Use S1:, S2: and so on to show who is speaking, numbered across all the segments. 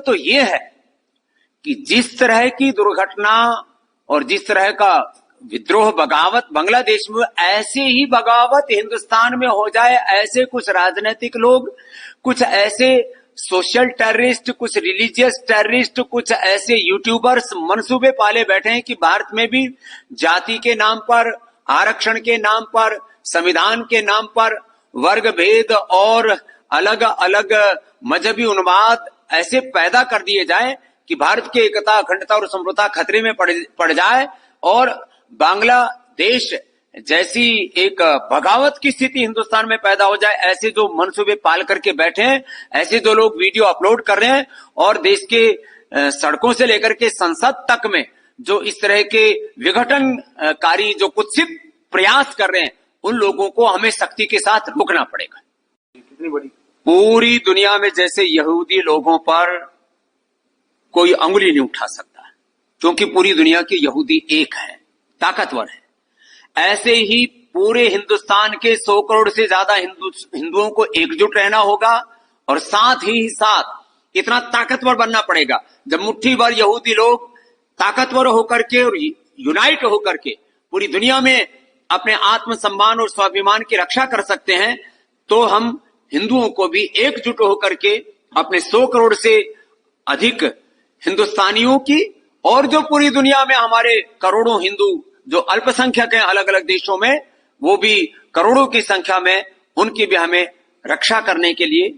S1: तो ये है कि जिस तरह की दुर्घटना और जिस तरह का विद्रोह बगावत बांग्लादेश में, ऐसे ही बगावत हिंदुस्तान में हो जाए। ऐसे कुछ राजनीतिक लोग, कुछ ऐसे सोशल टेररिस्ट, कुछ रिलीजियस टेररिस्ट, कुछ ऐसे यूट्यूबर्स मंसूबे पाले बैठे हैं कि भारत में भी जाति के नाम पर, आरक्षण के नाम पर, संविधान के नाम पर वर्ग भेद और अलग अलग मजहबी उन्माद ऐसे पैदा कर दिए जाए कि भारत की एकता, अखंडता और संप्रभुता खतरे में पड़ जाए और बांग्लादेश जैसी एक बगावत की स्थिति हिंदुस्तान में पैदा हो जाए। ऐसे जो मंसूबे पाल करके बैठे हैं, ऐसे जो लोग वीडियो अपलोड कर रहे हैं और देश के सड़कों से लेकर के संसद तक में जो इस तरह के विघटनकारी जो कुत्सित प्रयास कर रहे हैं, उन लोगों को हमें सख्ती के साथ रोकना पड़ेगा।
S2: कितनी बड़ी
S1: पूरी दुनिया में जैसे यहूदी लोगों पर कोई अंगुली नहीं उठा सकता, क्योंकि पूरी दुनिया के यहूदी एक है, ताकतवर है। ऐसे ही पूरे हिंदुस्तान के 100 करोड़ से ज्यादा हिंदुओं को एकजुट रहना होगा और साथ ही साथ इतना ताकतवर बनना पड़ेगा। जब मुट्ठी भर यहूदी लोग ताकतवर होकर के और यूनाइट होकर के पूरी दुनिया में अपने आत्मसम्मान और स्वाभिमान की रक्षा कर सकते हैं, तो हम हिंदुओं को भी एकजुट होकर के अपने 100 करोड़ से अधिक हिंदुस्तानियों की और जो पूरी दुनिया में हमारे करोड़ों हिंदू जो अल्पसंख्यक हैं अलग अलग देशों में, वो भी करोड़ों की संख्या में, उनकी भी हमें रक्षा करने के लिए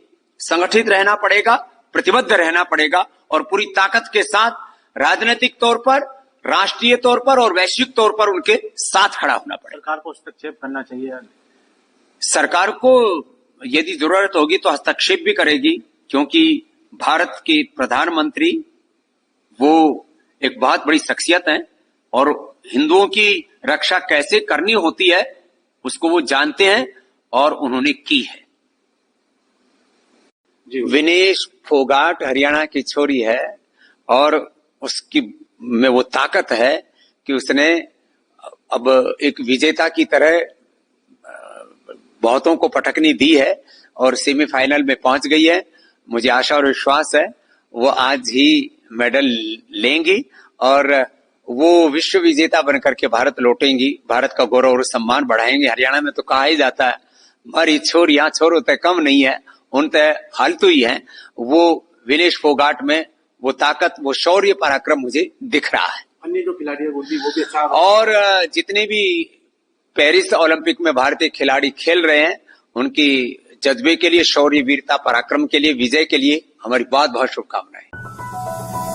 S1: संगठित रहना पड़ेगा, प्रतिबद्ध रहना पड़ेगा और पूरी ताकत के साथ राजनीतिक तौर पर, राष्ट्रीय तौर पर और वैश्विक तौर पर उनके साथ खड़ा होना पड़ेगा।
S2: सरकार को हस्तक्षेप करना चाहिए।
S1: सरकार को यदि जरूरत होगी तो हस्तक्षेप भी करेगी, क्योंकि भारत के प्रधानमंत्री वो एक बहुत बड़ी शख्सियत है और हिंदुओं की रक्षा कैसे करनी होती है उसको वो जानते हैं और उन्होंने की है। विनेश फोगाट हरियाणा की छोरी है और उसकी में वो ताकत है कि उसने अब एक विजेता की तरह बहुतों को पटकनी दी है और सेमीफाइनल में पहुंच गई है। मुझे आशा और विश्वास है वो आज ही मेडल लेंगी और वो विश्व विजेता बनकर के भारत लौटेंगी, भारत का गौरव और सम्मान बढ़ाएंगे। हरियाणा में तो कहा ही जाता है हमारी छोरियां छोरो तय कम नहीं है, उन तय फालतू ही है। वो विनेश फोगाट में वो ताकत, वो शौर्य, पराक्रम मुझे दिख रहा है।
S2: अन्य जो खिलाड़ी है वो भी अच्छा,
S1: और जितने भी पेरिस ओलंपिक में भारतीय खिलाड़ी खेल रहे हैं उनकी जज्बे के लिए, शौर्य, वीरता, पराक्रम के लिए, विजय के लिए हमारी बहुत बहुत शुभकामनाएं।